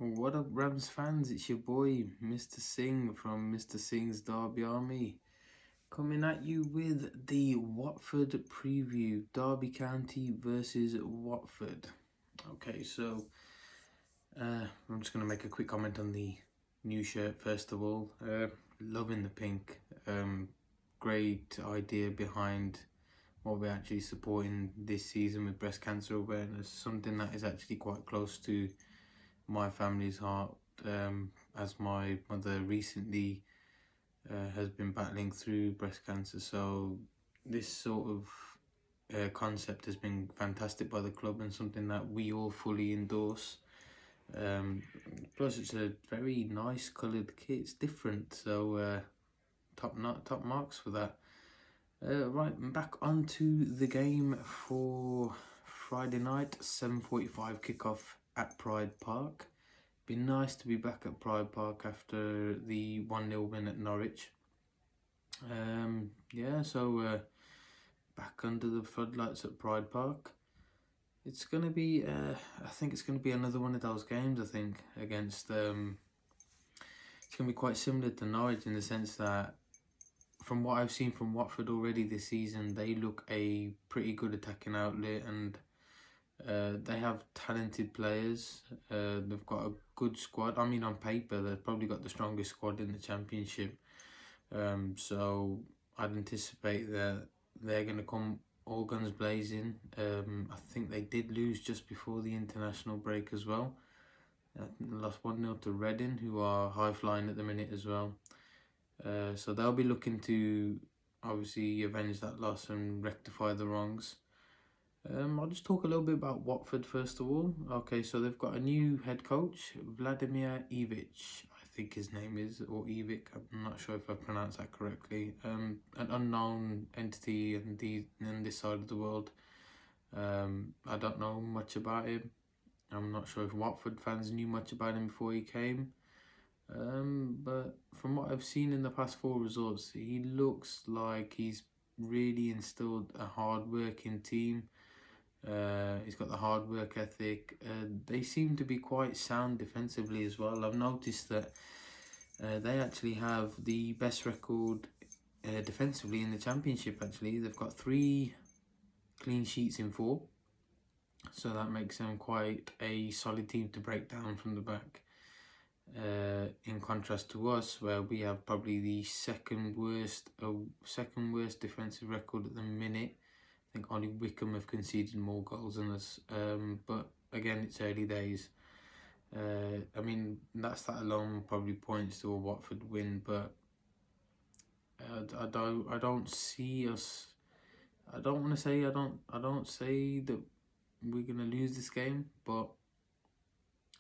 What up, Rams fans? It's your boy, Mr. Singh from Mr. Singh's Derby Army, coming at you with the Watford preview. Derby County versus Watford. Okay, so I'm just going to make a quick comment on the new shirt first of all. Loving the pink. Great idea behind what we're actually supporting this season with breast cancer awareness. Something that is actually quite close to my family's heart, as my mother recently has been battling through breast cancer. So this sort of concept has been fantastic by the club and something that we all fully endorse. Plus it's a very nice coloured kit. It's different, so top marks for that. Right, back onto the game for Friday night, 7:45 kickoff at Pride Park. Be nice to be back at Pride Park after the 1-0 win at Norwich. So back under the floodlights at Pride Park. It's going to be, I think it's going to be another one of those games, I think, against, it's going to be quite similar to Norwich in the sense that from what I've seen from Watford already this season, they look a pretty good attacking outlet and they have talented players. They've got a good squad. I mean, on paper, they've probably got the strongest squad in the Championship. So I'd anticipate that they're going to come all guns blazing. I think they did lose just before the international break as well. I think they lost 1-0 to Reading, who are high flying at the minute as well. So they'll be looking to obviously avenge that loss and rectify the wrongs. I'll just talk a little bit about Watford first of all. Okay, so they've got a new head coach, Vladimir Ivic, I think his name is, or Ivic, I'm not sure if I pronounced that correctly. An unknown entity in this side of the world. I don't know much about him. I'm not sure if Watford fans knew much about him before he came. But from what I've seen in the past 4 results, he looks like he's really instilled a hard-working team. He's got the hard work ethic. They seem to be quite sound defensively as well. I've noticed that they actually have the best record defensively in the Championship. Actually, they've got 3 clean sheets in 4, so that makes them quite a solid team to break down from the back. In contrast to us, where we have probably the second worst defensive record at the minute. I think only Wickham have conceded more goals than us, but again, it's early days. I mean, that alone probably points to a Watford win, but I don't see us. I don't say that we're gonna lose this game, but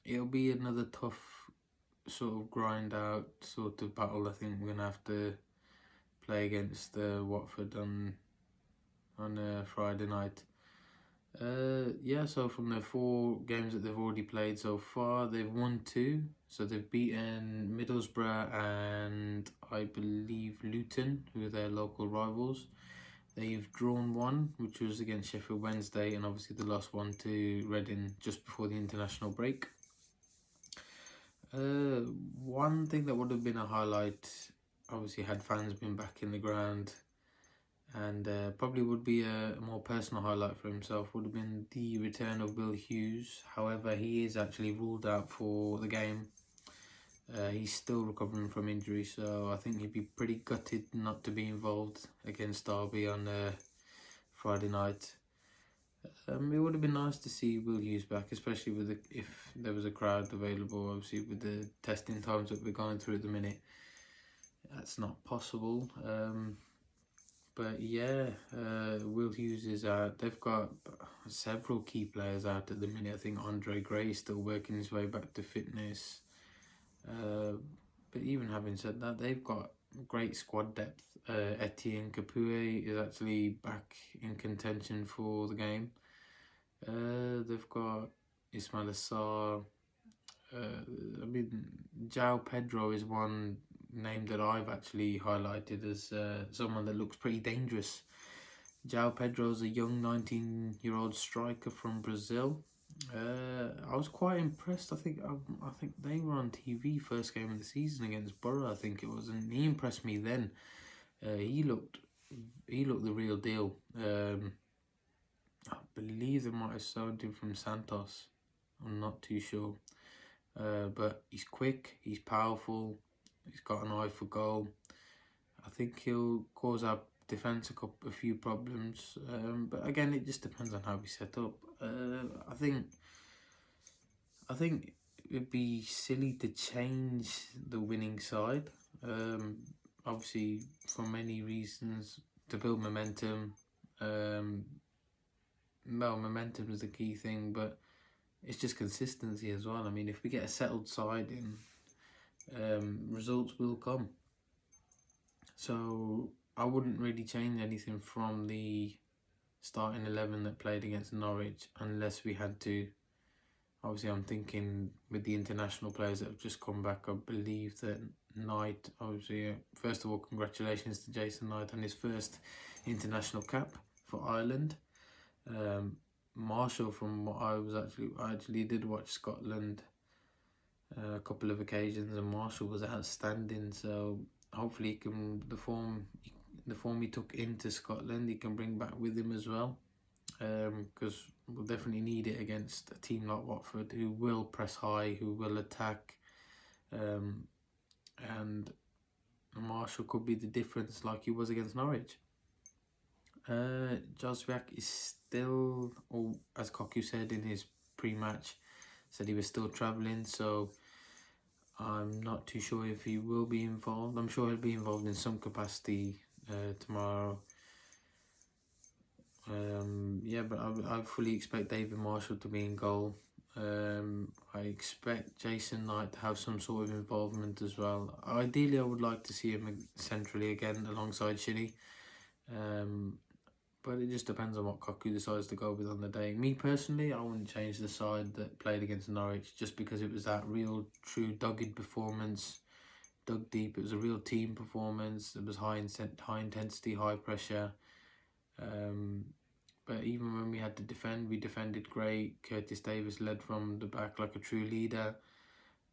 it'll be another tough sort of grind out sort of battle. I think we're gonna have to play against Watford on Friday night. So from the 4 games that they've already played so far, they've won 2. So they've beaten Middlesbrough and I believe Luton, who are their local rivals. They've drawn 1, which was against Sheffield Wednesday, and obviously they lost 1 to Reading just before the international break. One thing that would have been a highlight, obviously had fans been back in the ground, and probably would be a more personal highlight for himself, would have been the return of Will Hughes. However, he is actually ruled out for the game. He's still recovering from injury, so I think he'd be pretty gutted not to be involved against Derby on Friday night. It would have been nice to see Will Hughes back, especially if there was a crowd available. Obviously, with the testing times that we're going through at the minute, that's not possible. But yeah, Will Hughes is out. They've got several key players out at the minute. I think Andre Gray is still working his way back to fitness. But even having said that, they've got great squad depth. Etienne Capoue is actually back in contention for the game. They've got Ismail Assar. I mean, João Pedro is one name that I've actually highlighted as someone that looks pretty dangerous. João Pedro is a young 19-year-old striker from Brazil. I was quite impressed. I think they were on TV first game of the season against Borough. I think it was, and he impressed me then. He looked the real deal. I believe they might have sold him from Santos. I'm not too sure. But he's quick, he's powerful, he's got an eye for goal. I think he'll cause our defence a few problems. But again, it just depends on how we set up. I think it'd be silly to change the winning side. Obviously, for many reasons, to build momentum. Momentum is the key thing, but it's just consistency as well. I mean, if we get a settled side in, results will come. So I wouldn't really change anything from the starting 11 that played against Norwich unless we had to. Obviously, I'm thinking with the international players that have just come back, I believe that Knight, obviously, first of all, congratulations to Jason Knight on his first international cap for Ireland. Marshall, from what I actually did watch Scotland a couple of occasions, and Marshall was outstanding. So hopefully, the form he took into Scotland, he can bring back with him as well. Because we'll definitely need it against a team like Watford, who will press high, who will attack, and Marshall could be the difference, like he was against Norwich. Joswiak is still, or as Koku said in his pre-match, said he was still travelling, so I'm not too sure if he will be involved. I'm sure he'll be involved in some capacity tomorrow. But I fully expect David Marshall to be in goal. I expect Jason Knight to have some sort of involvement as well. Ideally, I would like to see him centrally again alongside Shinny. But it just depends on what Koku decides to go with on the day. Me personally, I wouldn't change the side that played against Norwich just because it was that real, true, dogged performance. Dug deep. It was a real team performance. It was high intensity, high pressure. But even when we had to defend, we defended great. Curtis Davis led from the back like a true leader.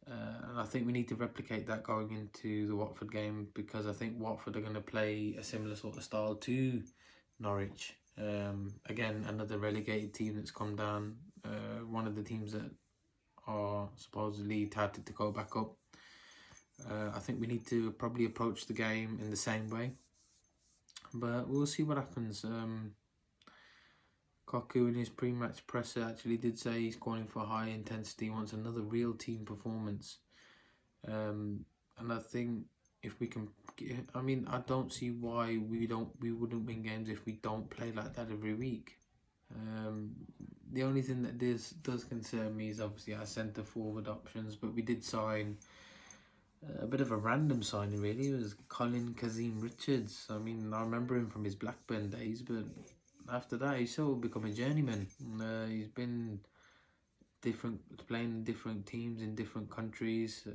And I think we need to replicate that going into the Watford game, because I think Watford are going to play a similar sort of style to Norwich. Again, another relegated team that's come down. One of the teams that are supposedly touted to go back up. I think we need to probably approach the game in the same way. But we'll see what happens. Koku in his pre-match presser actually did say he's calling for high intensity, he wants another real team performance. And I think if we can, I mean, I don't see why we wouldn't win games if we don't play like that every week. The only thing that does concern me is obviously our centre forward options, but we did sign a bit of a random signing really. It was Colin Kazim Richards. I mean, I remember him from his Blackburn days, but after that he's sort of become a journeyman. He's been playing in different teams in different countries.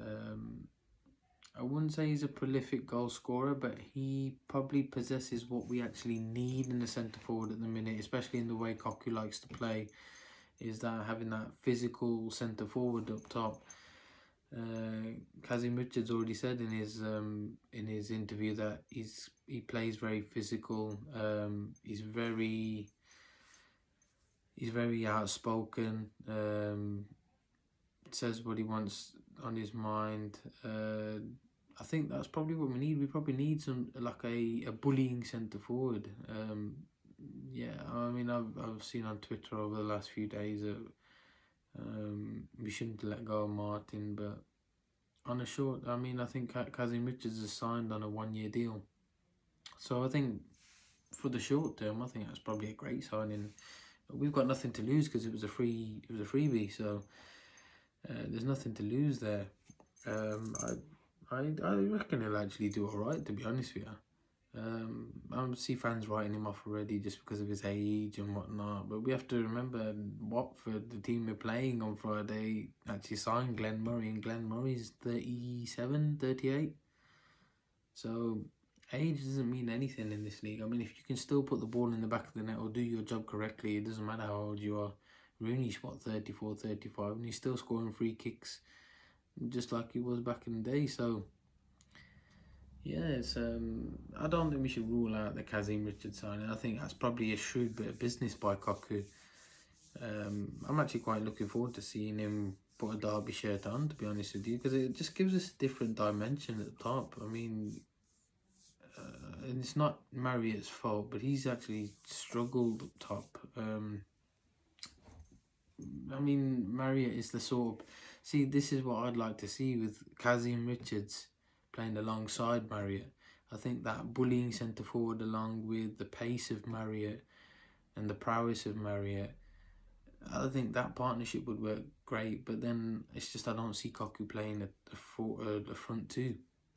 I wouldn't say he's a prolific goal scorer, but he probably possesses what we actually need in the centre forward at the minute, especially in the way Koku likes to play, is that having that physical centre forward up top. Kazim Richards already said in his interview that he plays very physical. He's very outspoken. Says what he wants on his mind. I think that's probably what we need. We probably need some like a bullying centre forward. I mean, I've seen on Twitter over the last few days that we shouldn't let go of Martin, but on a short, I mean, I think Kazim Richards is signed on a 1-year deal, so I think for the short term, I think that's probably a great signing. We've got nothing to lose because it was a freebie, so there's nothing to lose there. I reckon he'll actually do alright, to be honest with you. I see fans writing him off already just because of his age and whatnot, but we have to remember Watford, the team we're playing on Friday, actually signed Glenn Murray, and Glenn Murray's 37, 38. So age doesn't mean anything in this league. I mean, if you can still put the ball in the back of the net or do your job correctly, it doesn't matter how old you are. Rooney's what, 34, 35, and he's still scoring free kicks just like he was back in the day. So yeah, it's I don't think we should rule out the Kazim Richards signing. I think that's probably a shrewd bit of business by Koku. I'm actually quite looking forward to seeing him put a Derby shirt on, to be honest with you, because it just gives us a different dimension at the top. I mean, and it's not Marriott's fault, but he's actually struggled up top. I mean, Marriott is the sort of... See, this is what I'd like to see with Kazim Richards playing alongside Marriott. I think that bullying centre forward, along with the pace of Marriott and the prowess of Marriott, I think that partnership would work great. But then it's just I don't see Koku playing the front two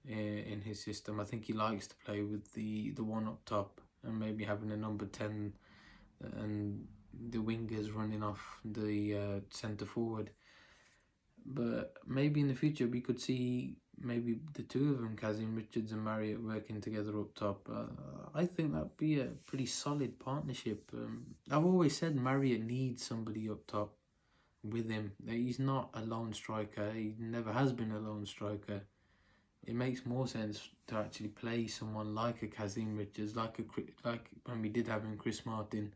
in his system. I think he likes to play with the one up top and maybe having a number 10 and the wingers running off the centre forward. But maybe in the future we could see maybe the two of them, Kazim Richards and Marriott, working together up top. I think that'd be a pretty solid partnership. I've always said Marriott needs somebody up top with him. He's not a lone striker. He never has been a lone striker. It makes more sense to actually play someone like a Kazim Richards, like when we did have him, Chris Martin,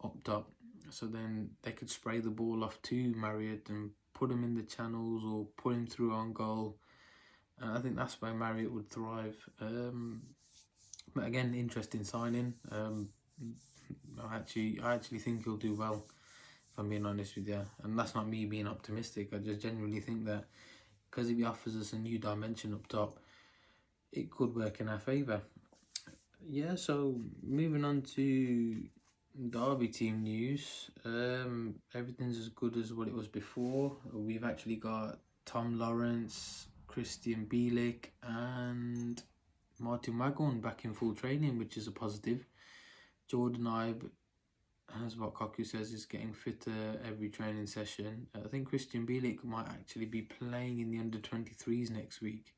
up top. So then they could spray the ball off to Marriott and put him in the channels or put him through on goal. And I think that's where Marriott would thrive. But again, interesting signing. I actually think he'll do well, if I'm being honest with you. And that's not me being optimistic. I just genuinely think that because if he offers us a new dimension up top, it could work in our favour. Yeah, so moving on to Derby team news. Everything's as good as what it was before. We've actually got Tom Lawrence, Christian Bielik and Martin Waghorn back in full training, which is a positive. Jordan Ibe, as what Koku says, is getting fitter every training session. I think Christian Bielik might actually be playing in the under-23s next week.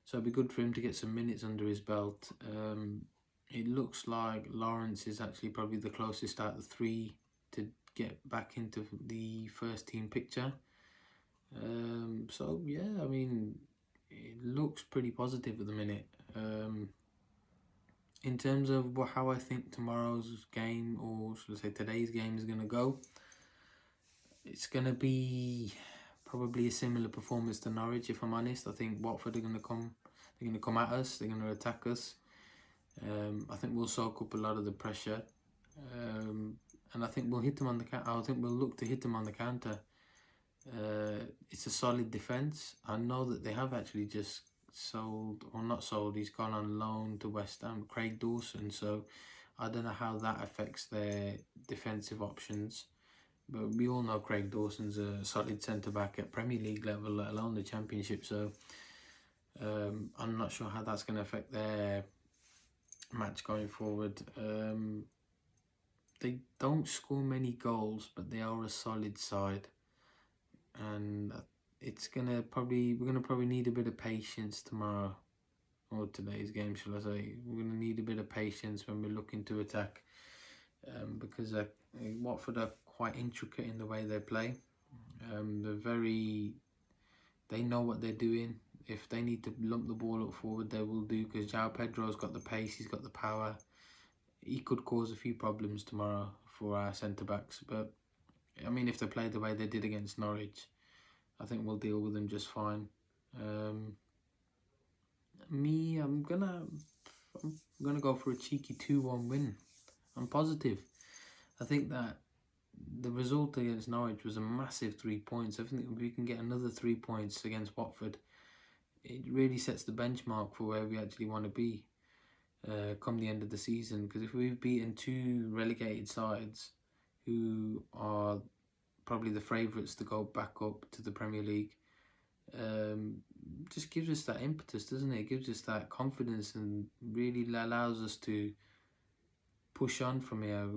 So it'd be good for him to get some minutes under his belt. It looks like Lawrence is actually probably the closest out of the three to get back into the first team picture. So yeah, I mean, it looks pretty positive at the minute. In terms of how I think tomorrow's game, or should I say today's game, is going to go, it's going to be probably a similar performance to Norwich, if I'm honest. I think Watford are going to come. They're going to come at us. They're going to attack us. I think we'll soak up a lot of the pressure, and I think we'll hit them on the counter. I think we'll look to hit them on the counter. It's a solid defence. I know that they have actually just sold, or not sold, he's gone on loan to West Ham, Craig Dawson, so I don't know how that affects their defensive options. But we all know Craig Dawson's a solid centre-back at Premier League level, let alone the Championship, so I'm not sure how that's going to affect their match going forward. They don't score many goals, but they are a solid side, and we're gonna probably need a bit of patience tomorrow, or today's game, shall I say. We're gonna need a bit of patience when we're looking to attack, because Watford are quite intricate in the way they play. They know what they're doing. If they need to lump the ball up forward, they will do, because João Pedro's got the pace, he's got the power. He could cause a few problems tomorrow for our centre-backs. But, I mean, if they play the way they did against Norwich, I think we'll deal with them just fine. I'm gonna go for a cheeky 2-1 win. I'm positive. I think that the result against Norwich was a massive 3 points. I think if we can get another 3 points against Watford, it really sets the benchmark for where we actually want to be come the end of the season. Because if we've beaten two relegated sides who are probably the favourites to go back up to the Premier League, just gives us that impetus, doesn't it? It gives us that confidence and really allows us to push on from here.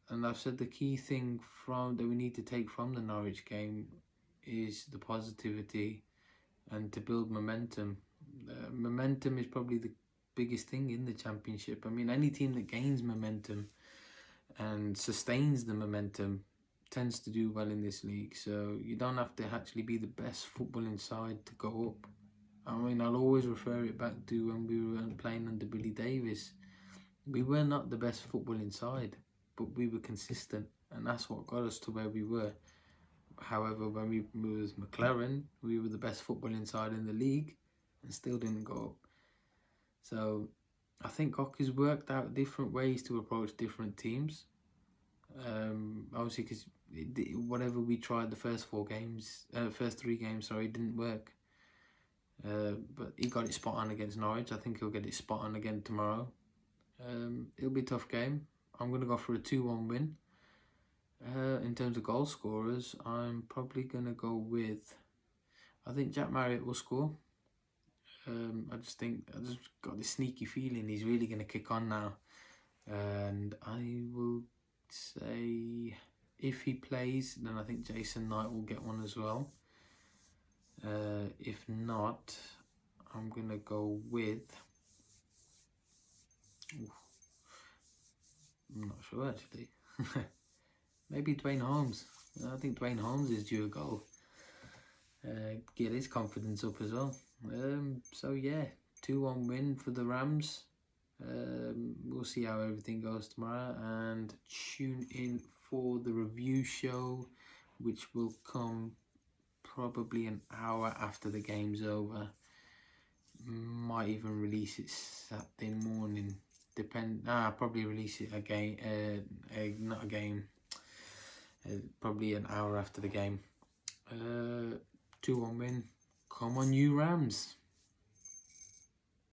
And I've said the key thing that we need to take from the Norwich game is the positivity and to build momentum. Momentum is probably the biggest thing in the Championship. I mean, any team that gains momentum and sustains the momentum tends to do well in this league, so you don't have to actually be the best footballing side to go up. I mean, I'll always refer it back to when we were playing under Billy Davis. We were not the best footballing side, but we were consistent, and that's what got us to where we were. However, when we were with McLaren, we were the best footballing side in the league and still didn't go up. So I think Koch worked out different ways to approach different teams. Obviously, because whatever we tried the first first 3 games, sorry, didn't work. But he got it spot on against Norwich. I think he'll get it spot on again tomorrow. It'll be a tough game. I'm going to go for a 2-1 win. In terms of goal scorers, I'm probably going to go with, I think Jack Marriott will score. I just got this sneaky feeling he's really going to kick on now. And I will say, if he plays, then I think Jason Knight will get one as well. If not, I'm going to go with, I'm not sure actually. Maybe Dwayne Holmes. I think Dwayne Holmes is due a goal. Get his confidence up as well. So yeah, 2-1 win for the Rams. We'll see how everything goes tomorrow, and tune in for the review show, which will come probably an hour after the game's over. Might even release it Saturday morning. Probably release it again. Not a game. Probably an hour after the game. 2-1 win. Come on, you Rams.